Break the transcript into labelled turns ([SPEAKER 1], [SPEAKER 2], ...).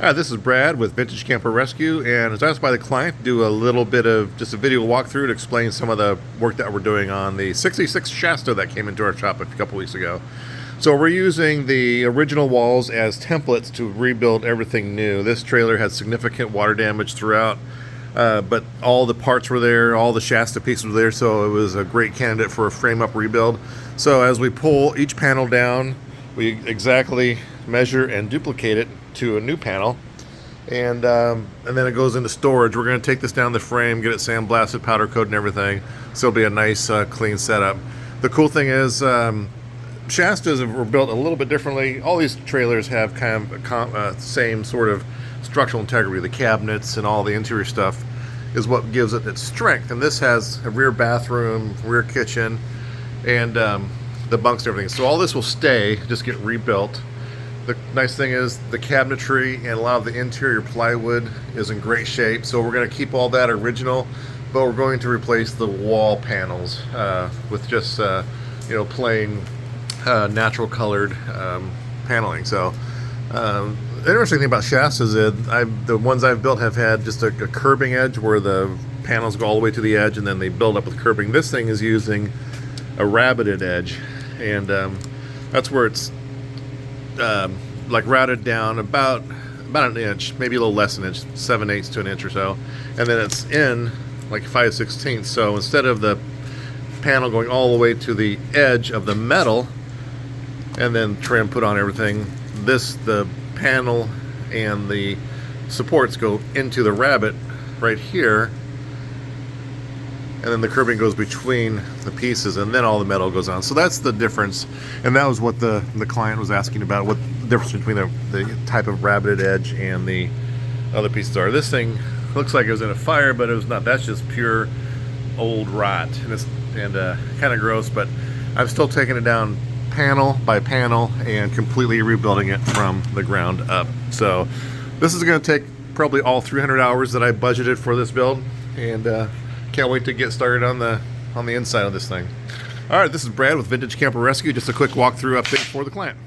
[SPEAKER 1] Hi, this is Brad with Vintage Camper Rescue, and I was asked by the client to do a little bit of just a video walkthrough to explain some of the work that we're doing on the 66 Shasta that came into our shop a couple weeks ago. So we're using the original walls as templates to rebuild everything new. This trailer had significant water damage throughout, but all the parts were there, all the Shasta pieces were there, so it was a great candidate for a frame-up rebuild. So as we pull each panel down, we exactly measure and duplicate it to a new panel, and then it goes into storage. We're going to take this down the frame, get it sandblasted, powder coated, and everything, so it'll be a nice clean setup. The cool thing is Shastas were built a little bit differently. All these trailers have kind of same sort of structural integrity. The cabinets and all the interior stuff is what gives it its strength, and this has a rear bathroom, rear kitchen, and the bunks and everything. So all this will stay, just get rebuilt. The nice thing is the cabinetry and a lot of the interior plywood is in great shape, so we're going to keep all that original, but we're going to replace the wall panels with just plain natural colored paneling. So the interesting thing about Shasta is that the ones I've built have had just a curbing edge where the panels go all the way to the edge and then they build up with curbing. This thing is using a rabbeted edge, and that's where it's like routed down about an inch, maybe a little less than an inch, 7/8 to an inch or so, and then it's in like 5/16. So instead of the panel going all the way to the edge of the metal and then trim put on everything, the panel and the supports go into the rabbet right here, and then the curbing goes between the pieces, and then all the metal goes on. So that's the difference, and that was what the client was asking about, what the difference between the type of rabbeted edge and the other pieces are. This thing looks like it was in a fire, but it was not. That's just pure old rot, and it's kind of gross, but I'm still taking it down panel by panel and completely rebuilding it from the ground up. So this is going to take probably all 300 hours that I budgeted for this build, and can't wait to get started on the inside of this thing. All right, this is Brad with Vintage Camper Rescue. Just a quick walkthrough update for the client.